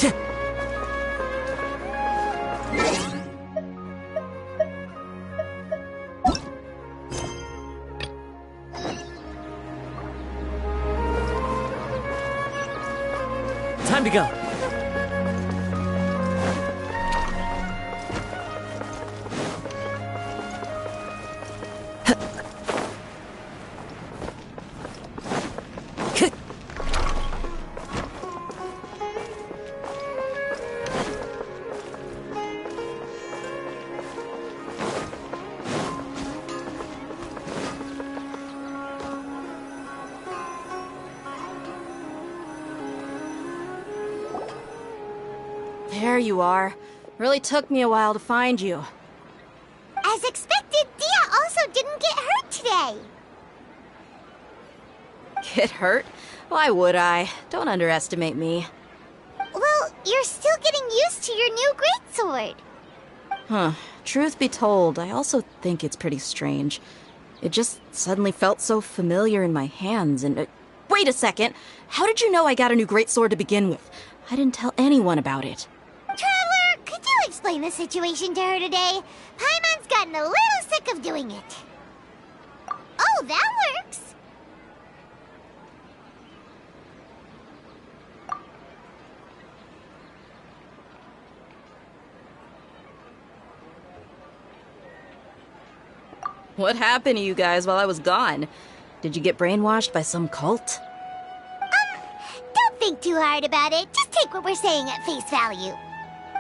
Time to go. There you are. Really took me a while to find you. As expected, Dia also didn't get hurt today. Get hurt? Why would I? Don't underestimate me. Well, you're still getting used to your new greatsword. Huh. Truth be told, I also think it's pretty strange. It just suddenly felt so familiar in my hands and... wait a second! How did you know I got a new greatsword to begin with? I didn't tell anyone about it. Traveler, could you explain the situation to her today? Paimon's gotten a little sick of doing it. Oh, that works. What happened to you guys while I was gone? Did you get brainwashed by some cult? Don't think too hard about it. Just take what we're saying at face value.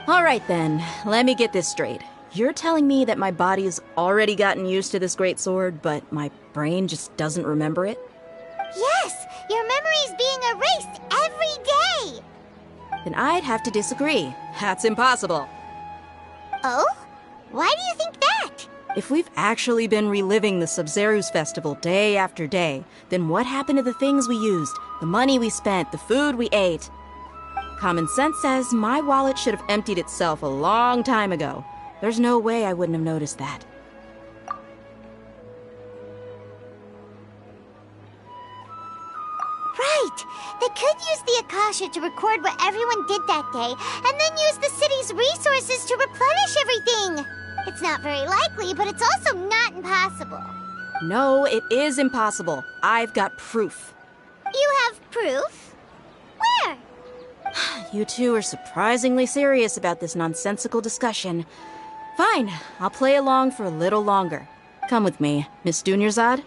All right then, let me get this straight. You're telling me that my body's already gotten used to this greatsword, but my brain just doesn't remember it? Yes, your memory's being erased every day. Then I'd have to disagree. That's impossible. Oh? Why do you think that? If we've actually been reliving the Sub-Zeru's festival day after day, then what happened to the things we used, the money we spent, the food we ate? Common sense says my wallet should have emptied itself a long time ago. There's no way I wouldn't have noticed that. Right! They could use the Akasha to record what everyone did that day, and then use the city's resources to replenish everything! It's not very likely, but it's also not impossible. No, it is impossible. I've got proof. You have proof? Where? You two are surprisingly serious about this nonsensical discussion. Fine, I'll play along for a little longer. Come with me, Miss Dunyarzad.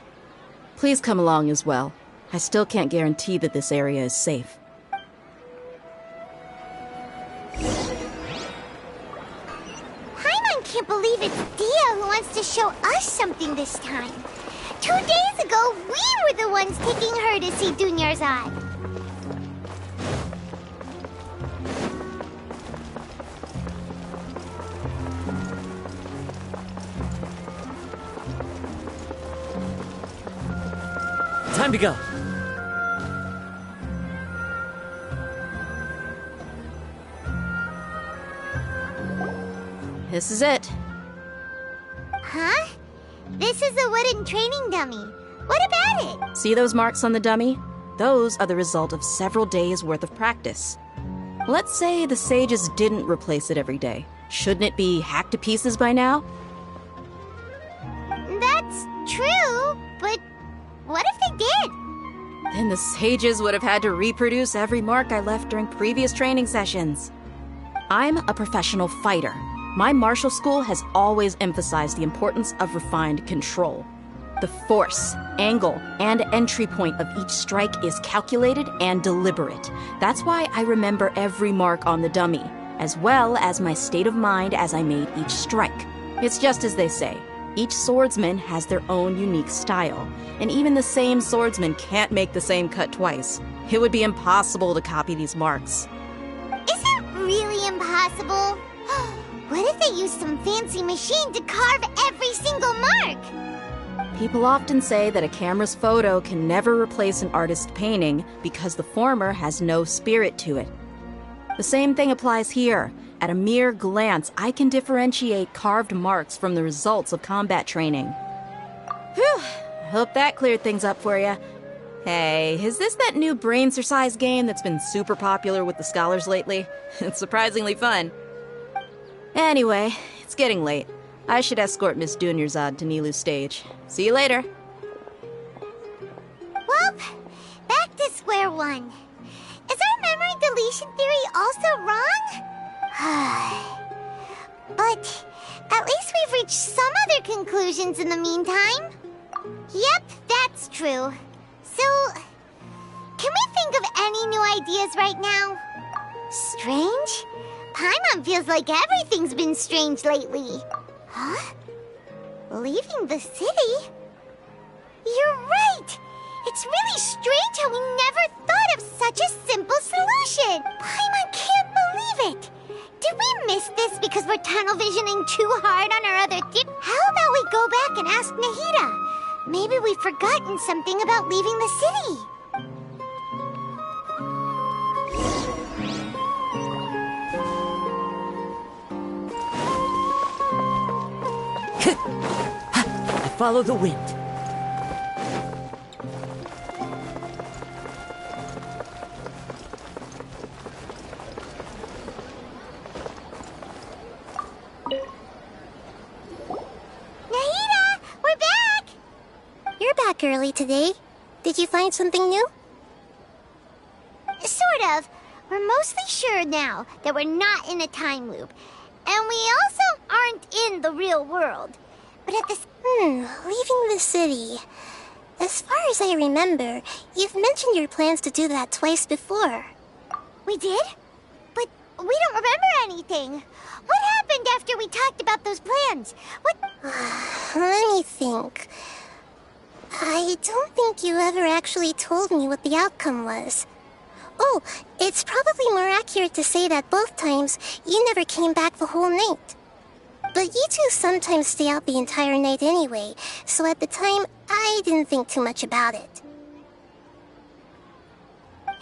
Please come along as well. I still can't guarantee that this area is safe. I can't believe it's Dia who wants to show us something this time. 2 days ago, we were the ones taking her to see Dunyarzad. Time to go. This is it. Huh? This is a wooden training dummy. What about it? See those marks on the dummy? Those are the result of several days' worth of practice. Let's say the sages didn't replace it every day. Shouldn't it be hacked to pieces by now? That's true, but what if they did? Then the sages would have had to reproduce every mark I left during previous training sessions. I'm a professional fighter. My martial school has always emphasized the importance of refined control. The force, angle, and entry point of each strike is calculated and deliberate. That's why I remember every mark on the dummy, as well as my state of mind as I made each strike. It's just as they say, each swordsman has their own unique style, and even the same swordsman can't make the same cut twice. It would be impossible to copy these marks. Is it really impossible? What if they used some fancy machine to carve every single mark? People often say that a camera's photo can never replace an artist's painting because the former has no spirit to it. The same thing applies here. At a mere glance, I can differentiate carved marks from the results of combat training. Whew, I hope that cleared things up for you. Hey, is this that new brain-exercise game that's been super popular with the scholars lately? It's surprisingly fun. Anyway, it's getting late. I should escort Miss Dunyarzad to Nilu's stage. See you later. Well, back to square one. Is our memory deletion theory also wrong? But at least we've reached some other conclusions in the meantime. Yep, that's true. So, can we think of any new ideas right now? Strange? Paimon feels like everything's been strange lately. Huh? Leaving the city? You're right! It's really strange how we never thought of such a simple solution! Paimon can't believe it! Did we miss this because we're tunnel visioning too hard on our other How about we go back and ask Nahida? Maybe we've forgotten something about leaving the city. I follow the wind. Nahida, we're back! You're back early today. Did you find something new? Sort of. We're mostly sure now that we're not in a time loop. And we also aren't in the real world. But at the Leaving the city. As far as I remember, you've mentioned your plans to do that twice before. We did? But we don't remember anything. What happened after we talked about those plans? What? Let me think. I don't think you ever actually told me what the outcome was. Oh, it's probably more accurate to say that both times you never came back the whole night. But you two sometimes stay out the entire night anyway, so at the time, I didn't think too much about it.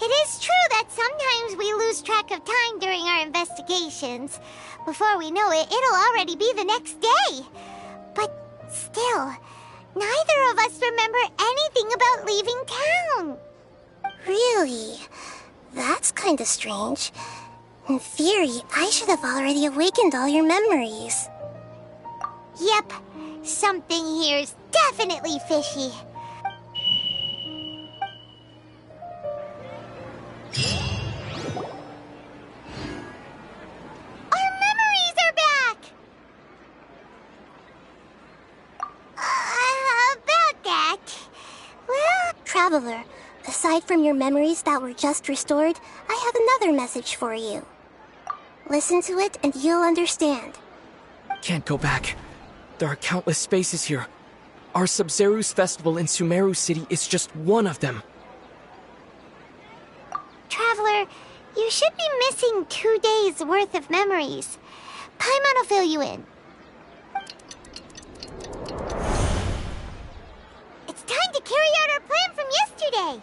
It is true that sometimes we lose track of time during our investigations. Before we know it, it'll already be the next day. But still, neither of us remember anything about leaving town. Really? That's kinda strange. In theory, I should have already awakened all your memories. Yep, something here's definitely fishy. Our memories are back! About that... Well... Traveler, aside from your memories that were just restored, I have another message for you. Listen to it and you'll understand. Can't go back. There are countless spaces here. Our Sub-Zeru's festival in Sumeru City is just one of them. Traveler, you should be missing 2 days' worth of memories. Paimon will fill you in. It's time to carry out our plan from yesterday.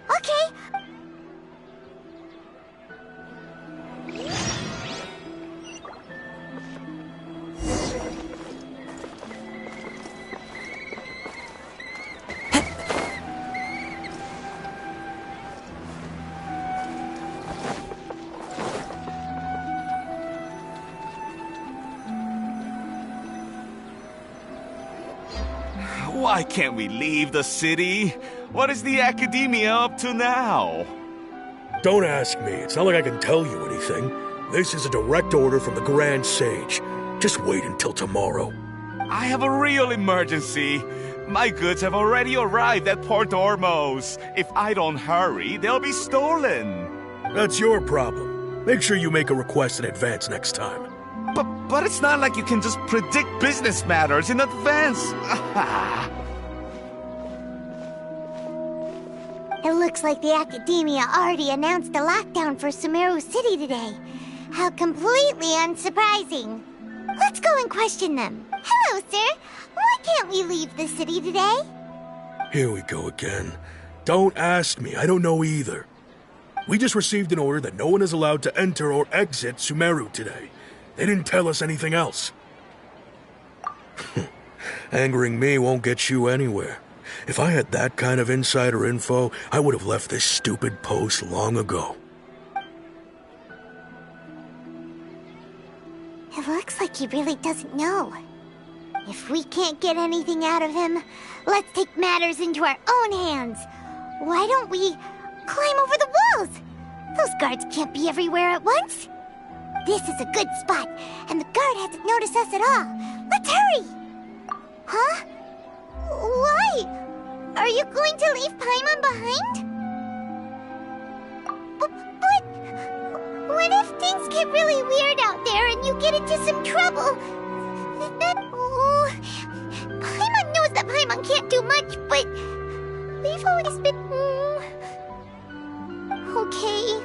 Okay. Why can't we leave the city? What is the Academia up to now? Don't ask me. It's not like I can tell you anything. This is a direct order from the Grand Sage. Just wait until tomorrow. I have a real emergency. My goods have already arrived at Port Ormos. If I don't hurry, they'll be stolen. That's your problem. Make sure you make a request in advance next time. But it's not like you can just predict business matters in advance. It looks like the Academia already announced a lockdown for Sumeru City today. How completely unsurprising. Let's go and question them. Hello, sir. Why can't we leave the city today? Here we go again. Don't ask me. I don't know either. We just received an order that no one is allowed to enter or exit Sumeru today. They didn't tell us anything else. Angering me won't get you anywhere. If I had that kind of insider info, I would have left this stupid post long ago. It looks like he really doesn't know. If we can't get anything out of him, let's take matters into our own hands. Why don't we climb over the walls? Those guards can't be everywhere at once. This is a good spot, and the guard hasn't noticed us at all. Let's hurry! Huh? Why? Are you going to leave Paimon behind? But what if things get really weird out there and you get into some trouble? Paimon knows that Paimon can't do much, but we've always been... Okay.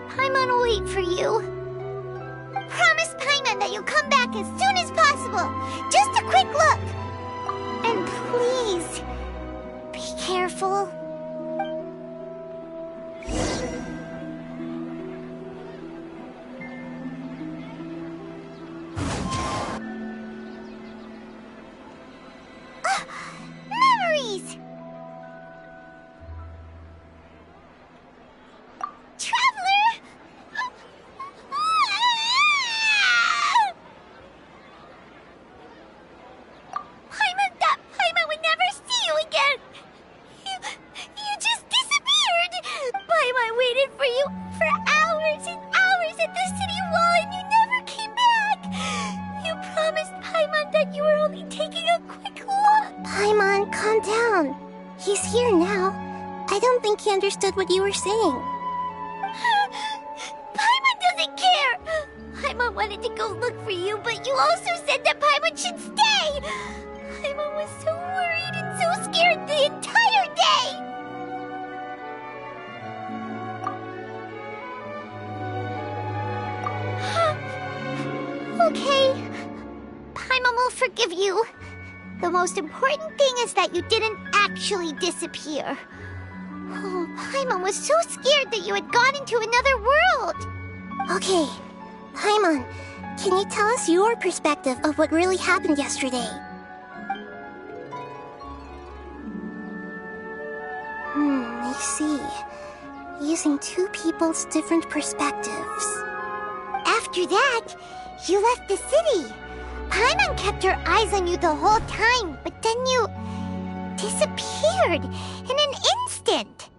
Paimon will wait for you. Promise Paimon that you'll come back as soon as possible. Just a quick look. And please, be careful. Memories! Traveler! Paimon would never see you again! You just disappeared! Paimon waited for you for hours and hours at the city wall and you never came back! You promised Paimon that you were only taking a quick look! Paimon, calm down. He's here now. I don't think he understood what you were saying. Paimon doesn't care! Paimon wanted to go look for you, but you also said that Paimon should stay! Paimon was so worried and so scared the entire day! Okay. Paimon will forgive you. The most important thing is that you didn't actually disappear. Oh, Paimon was so scared that you had gone into another world! Okay. Paimon, can you tell us your perspective of what really happened yesterday? I see. Using two people's different perspectives. After that, you left the city. Paimon kept her eyes on you the whole time, but then you disappeared in an instant.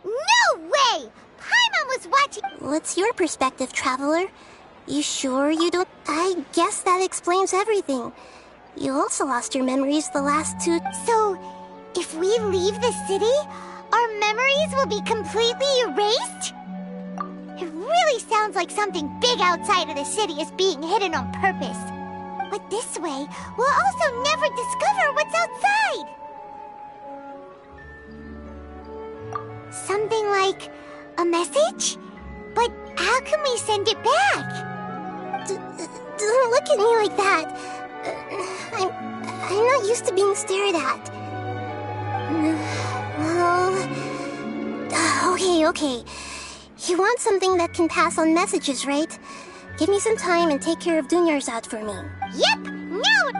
No way! Paimon was watching... What's your perspective, Traveler? You sure you don't... I guess that explains everything. You also lost your memories the last two... So, if we leave the city, our memories will be completely erased? It really sounds like something big outside of the city is being hidden on purpose. But this way, we'll also never discover what's outside. Something like a message? But how can we send it back? Don't look at me like that. I'm not used to being stared at. Well... Okay. You want something that can pass on messages, right? Give me some time and take care of Dunyarzad for me. Yep! Now!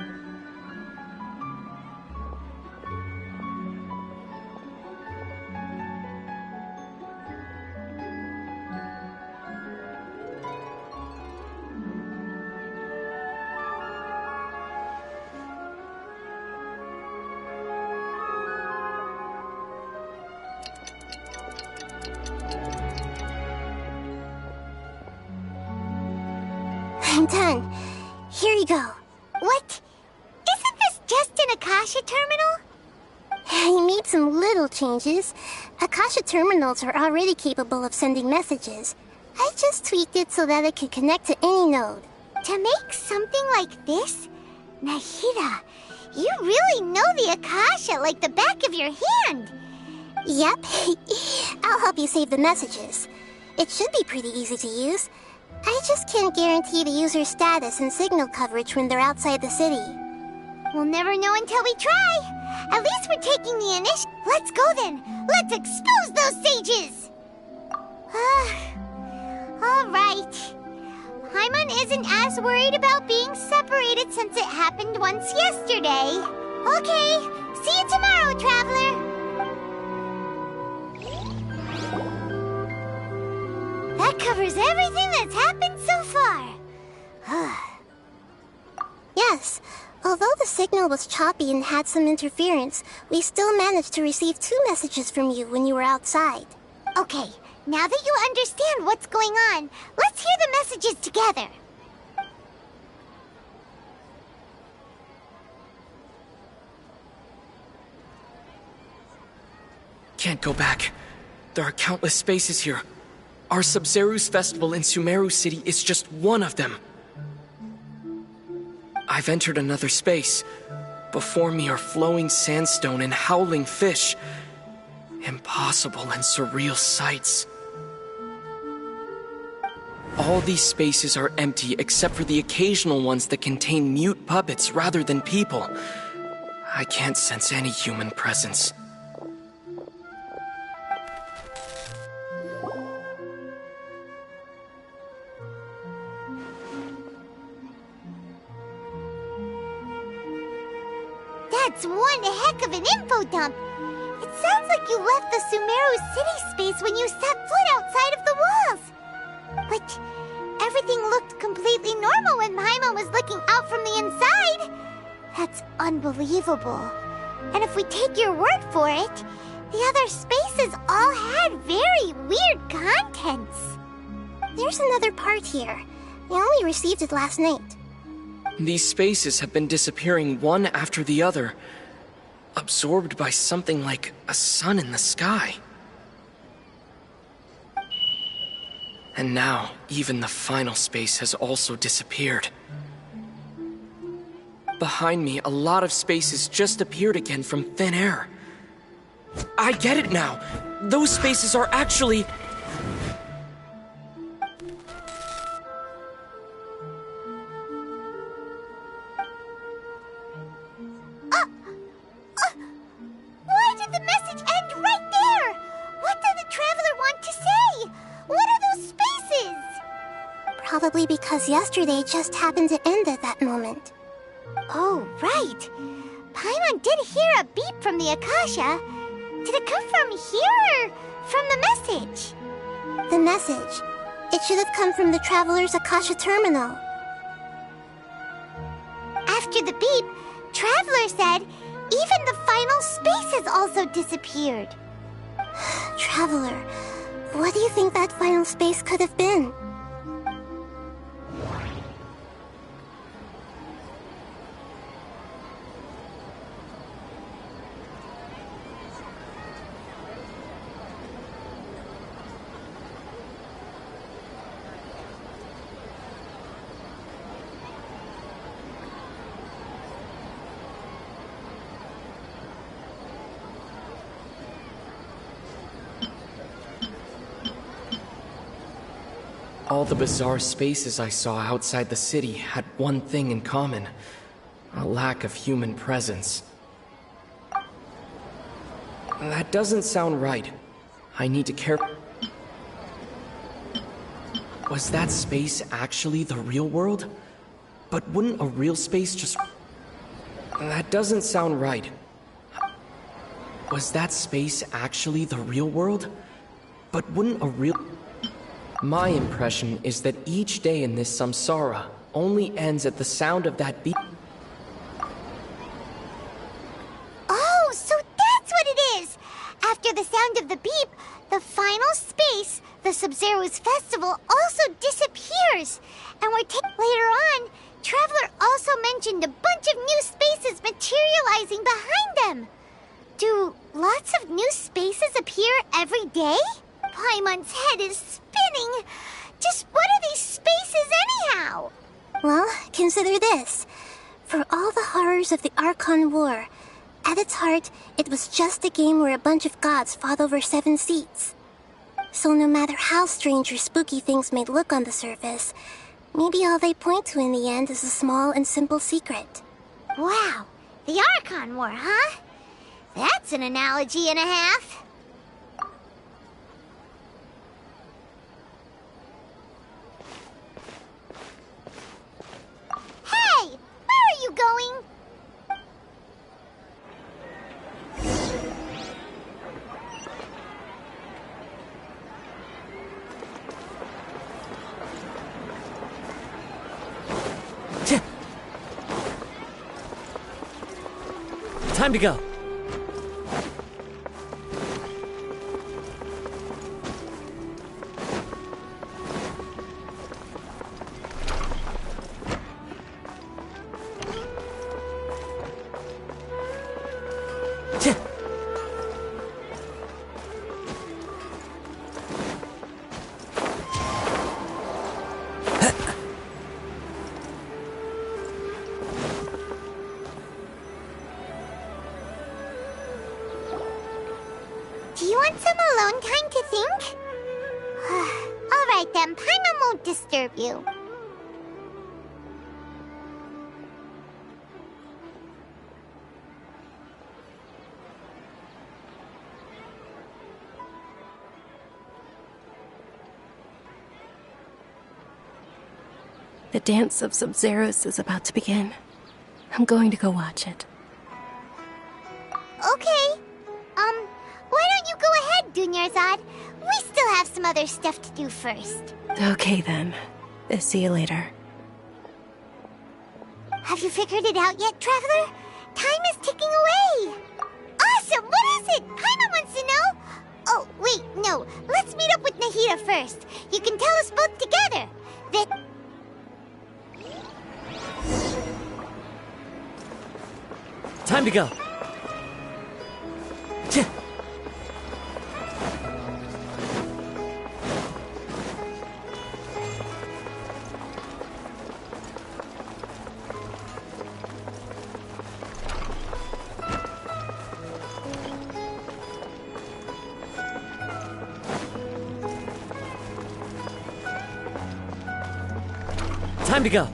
I'm done. Here you go. What? Isn't this just an Akasha terminal? I made some little changes. Akasha terminals are already capable of sending messages. I just tweaked it so that it could connect to any node. To make something like this? Nahida, you really know the Akasha like the back of your hand. Yep. I'll help you save the messages. It should be pretty easy to use. I just can't guarantee the user's status and signal coverage when they're outside the city. We'll never know until we try. At least we're taking the initiative. Let's go then. Let's expose those sages. All right. Paimon isn't as worried about being separated since it happened once yesterday. Okay, see you tomorrow, Traveler. That covers everything that's happened so far. Yes, although the signal was choppy and had some interference, we still managed to receive 2 messages from you when you were outside. Okay, now that you understand what's going on, let's hear the messages together. Can't go back. There are countless spaces here. Our Sub-Zeru's festival in Sumeru City is just one of them. I've entered another space. Before me are flowing sandstone and howling fish. Impossible and surreal sights. All these spaces are empty except for the occasional ones that contain mute puppets rather than people. I can't sense any human presence. That's one heck of an info dump. It sounds like you left the Sumeru city space when you set foot outside of the walls. But everything looked completely normal when Paimon was looking out from the inside. That's unbelievable. And if we take your word for it, the other spaces all had very weird contents. There's another part here. I only received it last night. These spaces have been disappearing one after the other, absorbed by something like a sun in the sky. And now, even the final space has also disappeared. Behind me, a lot of spaces just appeared again from thin air. I get it now! Those spaces are actually... Why did the message end right there? What did the Traveler want to say? What are those spaces? Probably because yesterday just happened to end at that moment. Oh, right. Paimon did hear a beep from the Akasha. Did it come from here or from the message? The message. It should have come from the Traveler's Akasha terminal. After the beep, Traveler said even the final spaces also disappeared. Traveler, what do you think that final space could have been? All the bizarre spaces I saw outside the city had one thing in common: a lack of human presence. That doesn't sound right. I need to care... Was that space actually the real world? But wouldn't a real space just... That doesn't sound right. Was that space actually the real world? But wouldn't a real... My impression is that each day in this samsara only ends at the sound of that beep. Oh, so that's what it is! After the sound of the beep, the final space, the Sub-Zeru's festival, also disappears. And later on, Traveler also mentioned a bunch of new spaces materializing behind them. Do lots of new spaces appear every day? Paimon's head is spinning. Just what are these spaces anyhow? Well, consider this. For all the horrors of the Archon War, at its heart, it was just a game where a bunch of gods fought over 7 seats. So no matter how strange or spooky things may look on the surface, maybe all they point to in the end is a small and simple secret. Wow, the Archon War, huh? That's an analogy and a half. Time to go. Do you want some alone time to think? Alright then, Paimon won't disturb you. The dance of Sub-Zeros is about to begin. I'm going to go watch it. Okay. Why don't you go ahead, Dunyarzad? We still have some other stuff to do first. Okay then. See you later. Have you figured it out yet, Traveler? Time is ticking away. Awesome! What is it? Paimon wants to know. Oh, wait, no. Let's meet up with Nahida first. You can tell us both together. That... Time to go. Time to go.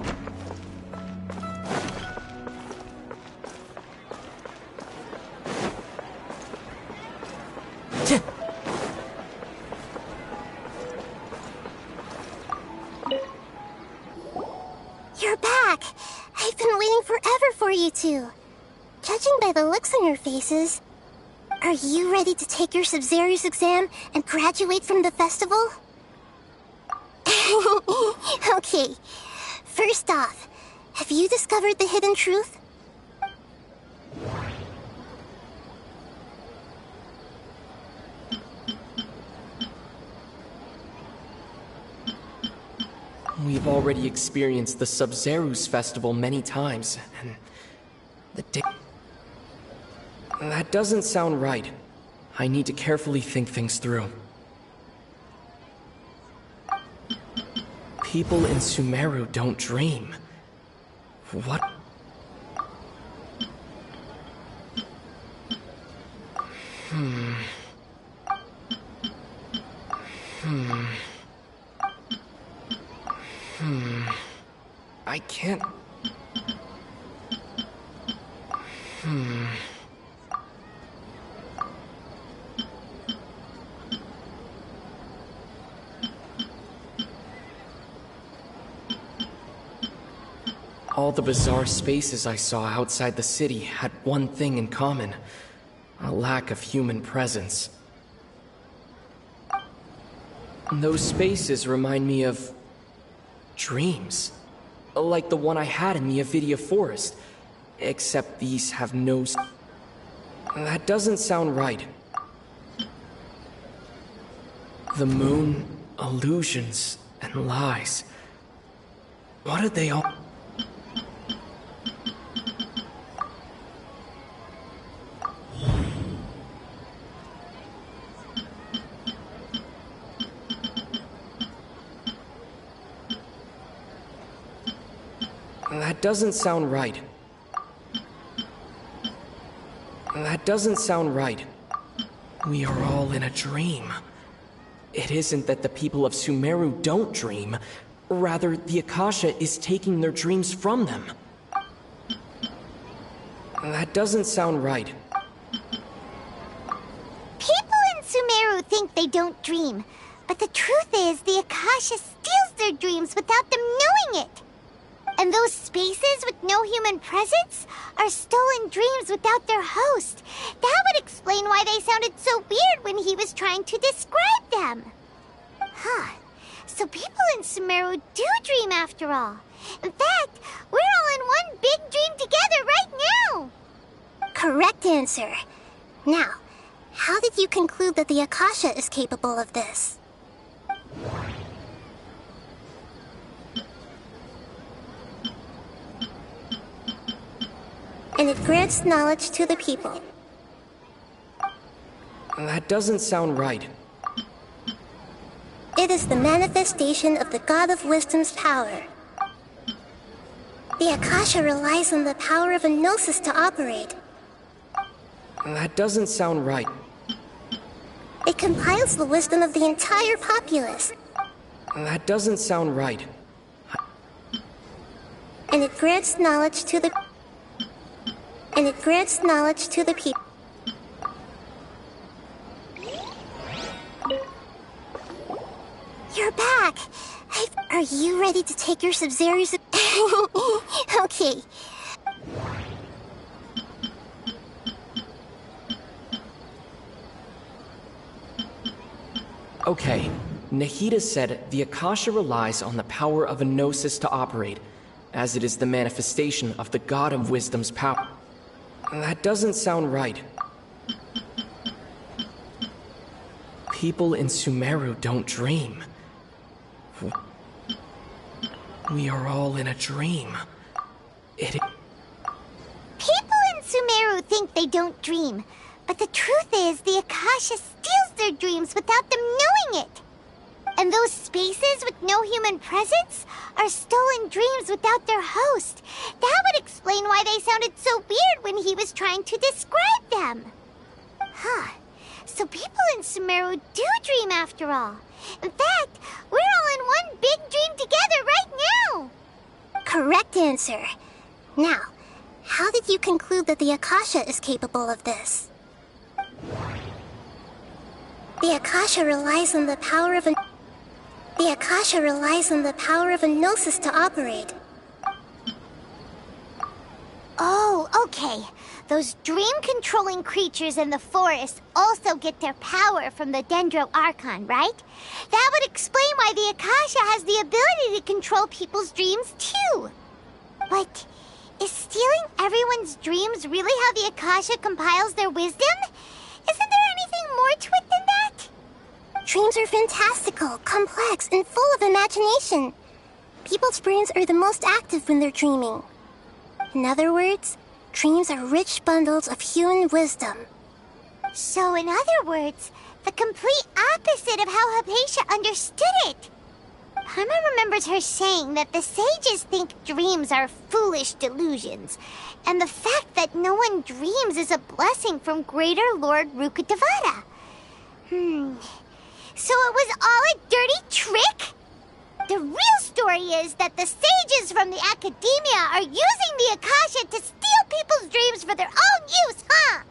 You're back. I've been waiting forever for you two. Judging by the looks on your faces, are you ready to take your Sub-Zero's exam and graduate from the festival? Okay. First off, have you discovered the hidden truth? We've already experienced the Sub-Zero's festival many times, and the day... That doesn't sound right. I need to carefully think things through. People in Sumeru don't dream. What? I can't... All the bizarre spaces I saw outside the city had one thing in common: a lack of human presence. Those spaces remind me of... dreams. Like the one I had in the Avidia Forest. Except these have no... That doesn't sound right. The moon, illusions, and lies. What did they all... That doesn't sound right. That doesn't sound right. We are all in a dream. It isn't that the people of Sumeru don't dream. Rather, the Akasha is taking their dreams from them. That doesn't sound right. People in Sumeru think they don't dream, but the truth is the Akasha steals their dreams without them knowing it. And those spaces with no human presence are stolen dreams without their host. That would explain why they sounded so weird when he was trying to describe them. Huh. So people in Sumeru do dream after all. In fact, we're all in one big dream together right now. Correct answer. Now, how did you conclude that the Akasha is capable of this? And it grants knowledge to the people. That doesn't sound right. It is the manifestation of the God of Wisdom's power. The Akasha relies on the power of a gnosis to operate. That doesn't sound right. It compiles the wisdom of the entire populace. That doesn't sound right. And it grants knowledge to the... And it grants knowledge to the people. You're back! Are you ready to take your Sub-Zero's... Okay. Okay, Nahida said the Akasha relies on the power of a gnosis to operate, as it is the manifestation of the God of Wisdom's power. That doesn't sound right. People in Sumeru don't dream. We are all in a dream. People in Sumeru think they don't dream, but the truth is the Akasha steals their dreams without them knowing it. And those spaces with no human presence are stolen dreams without their host. That would explain why they sounded so weird when he was trying to describe them. Huh. So people in Sumeru do dream after all. In fact, we're all in one big dream together right now. Correct answer. Now, how did you conclude that the Akasha is capable of this? The Akasha relies on the power of a... The Akasha relies on the power of a gnosis to operate. Oh, okay. Those dream-controlling creatures in the forest also get their power from the Dendro Archon, right? That would explain why the Akasha has the ability to control people's dreams, too. But is stealing everyone's dreams really how the Akasha compiles their wisdom? Isn't there anything more to it than that? Dreams are fantastical, complex, and full of imagination. People's brains are the most active when they're dreaming. In other words, dreams are rich bundles of human wisdom. So, in other words, the complete opposite of how Hypatia understood it. Paimon remembers her saying that the sages think dreams are foolish delusions, and the fact that no one dreams is a blessing from Greater Lord Rukkhadevata. So it was all a dirty trick? The real story is that the sages from the academia are using the Akasha to steal people's dreams for their own use, huh?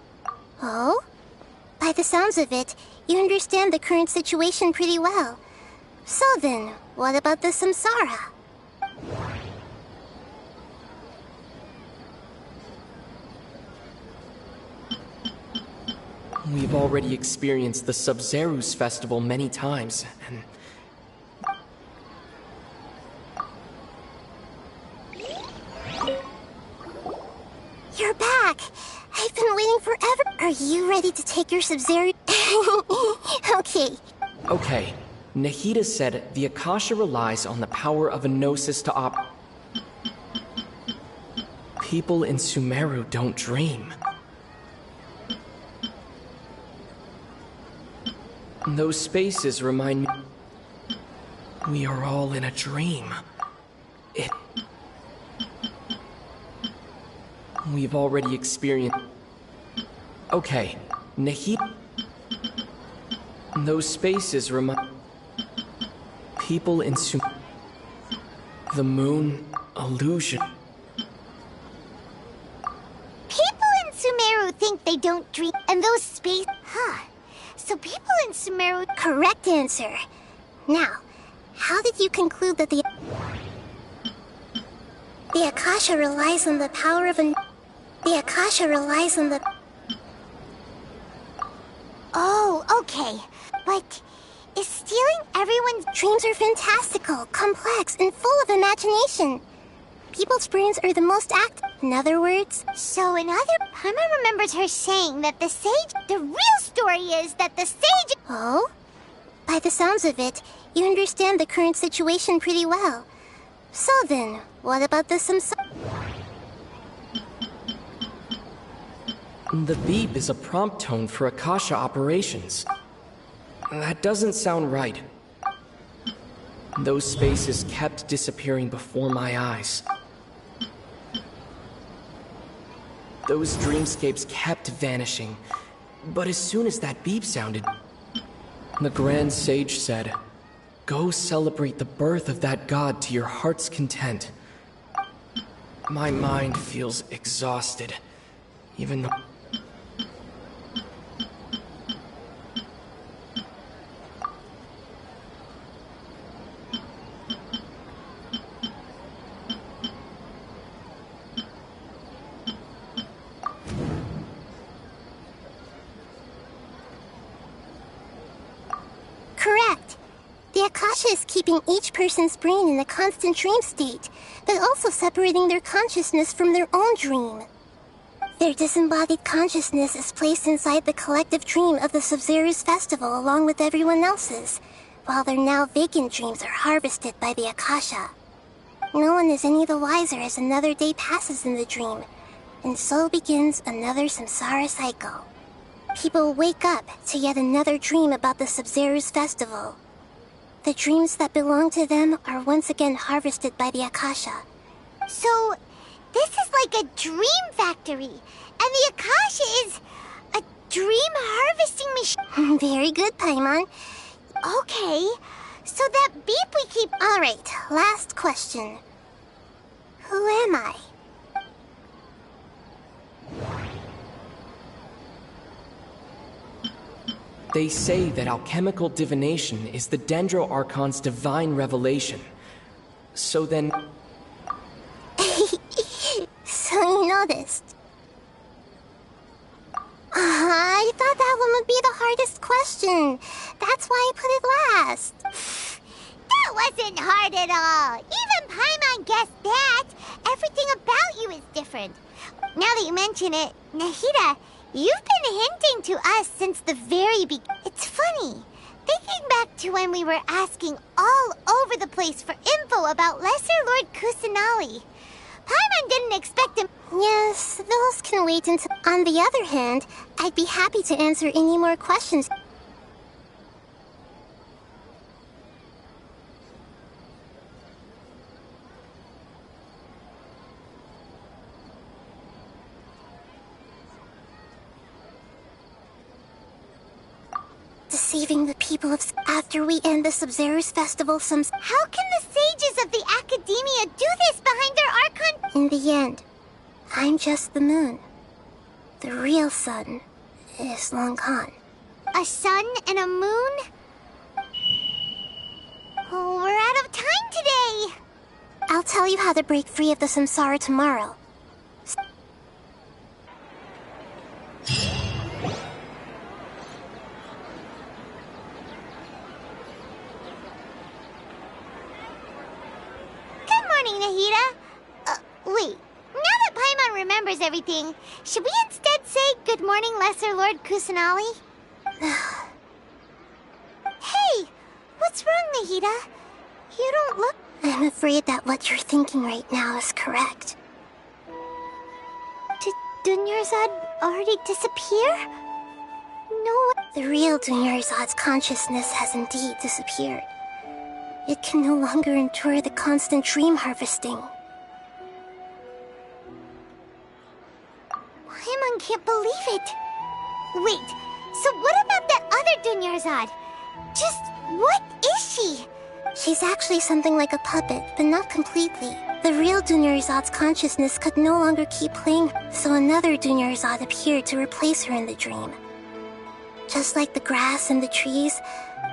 Oh? By the sounds of it, you understand the current situation pretty well. So then, what about the samsara? We've already experienced the Sub-Zero's festival many times, and... You're back! I've been waiting forever. Are you ready to take your Sub-Zero? Okay. Okay, Nahida said the Akasha relies on the power of a gnosis to operate. People in Sumeru don't dream. Those spaces remind me... We are all in a dream. We've already experienced... Okay, Nahida... Those spaces remind... People in the moon... illusion... People in Sumeru think they don't dream, and those spaces... Huh. So people in Sumeru... Correct answer. Now, how did you conclude that the Akasha relies on the power of a... The Akasha relies on the... Oh, okay. But is stealing everyone's... Dreams are fantastical, complex, and full of imagination. People's brains are the most active... In other words, Paimon remembers her saying that the real story is that the sage... oh? By the sounds of it, you understand the current situation pretty well. So then, what about the samsara? The beep is a prompt tone for Akasha operations. That doesn't sound right. Those spaces kept disappearing before my eyes. Those dreamscapes kept vanishing. But as soon as that beep sounded, the Grand Sage said, "Go celebrate the birth of that god to your heart's content." My mind feels exhausted, even though... Correct. The Akasha is keeping each person's brain in a constant dream state, but also separating their consciousness from their own dream. Their disembodied consciousness is placed inside the collective dream of the Sub-Zero's festival along with everyone else's, while their now vacant dreams are harvested by the Akasha. No one is any the wiser as another day passes in the dream, and so begins another samsara cycle. People wake up to yet another dream about the Sub-Zero's festival. The dreams that belong to them are once again harvested by the Akasha. So, this is like a dream factory, and the Akasha is a dream harvesting machine. Very good, Paimon. Okay, so that beep we keep... Alright, last question. Who am I? They say that alchemical divination is the Dendro Archon's divine revelation. So then... So you noticed. I thought that one would be the hardest question. That's why I put it last. That wasn't hard at all. Even Paimon guessed that. Everything about you is different. Now that you mention it, Nahida, you've been hinting to us since the very beginning. It's funny. Thinking back to when we were asking all over the place for info about Lesser Lord Kusanali. Paimon didn't expect him. Yes, those can wait until... On the other hand, I'd be happy to answer any more questions. Deceiving the people of... After we end the Sub-Zero's festival, How can the sages of the Academia do this behind their Archon? In the end, I'm just the moon. The real sun is long gone. A sun and a moon? Oh, we're out of time today. I'll tell you how to break free of the samsara tomorrow. Nahida? Wait. Now that Paimon remembers everything, should we instead say good morning, Lesser Lord Kusanali? Hey! What's wrong, Nahida? You don't look... I'm afraid that what you're thinking right now is correct. Did Dunyarzad already disappear? No... The real Dunyarzad's consciousness has indeed disappeared. It can no longer endure the constant dream harvesting. Paimon can't believe it. Wait, so what about that other Dunyarzad? Just what is she? She's actually something like a puppet, but not completely. The real Dunyarzad's consciousness could no longer keep playing, so another Dunyarzad appeared to replace her in the dream. Just like the grass and the trees.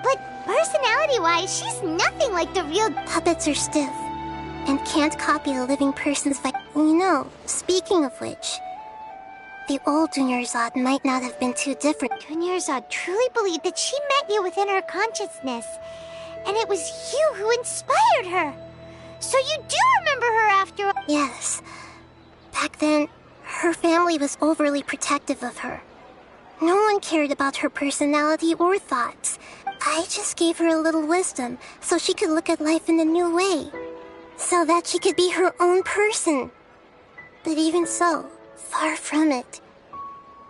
But personality-wise, she's nothing like the real... Puppets are stiff, and can't copy a living person's You know, speaking of which, the old Dunyarzad might not have been too different. Dunyarzad truly believed that she met you within her consciousness, and it was you who inspired her. So you do remember her after all? Yes, Back then, her family was overly protective of her. No one cared about her personality or thoughts. I just gave her a little wisdom so she could look at life in a new way. So that she could be her own person. But even so, far from it.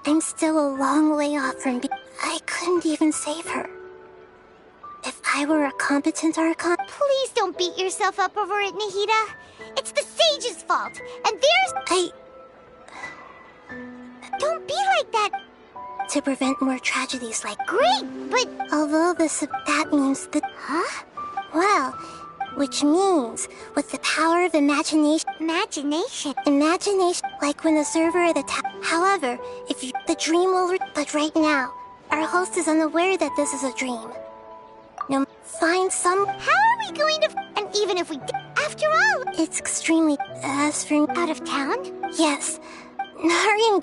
I'm still a long way off from I couldn't even save her. If I were a competent Archon... Please don't beat yourself up over it, Nahida. It's the sage's fault, and there's... Don't be like that. To prevent more tragedies like... Great, but... Although that means that... Huh? Well, which means, with the power of imagination... Imagination? Imagination, like when the server of the However, if you... The dream will... But right now, our host is unaware that this is a dream. No, find some... How are we going to... And even if we did... After all... It's extremely... As for... Out of town? Yes. Narian...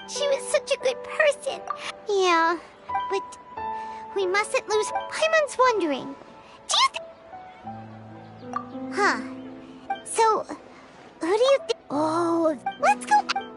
She was such a good person. Yeah, but... We mustn't lose... Paimon's wondering... Do you think... Huh. So... Who do you think... Oh... Let's go...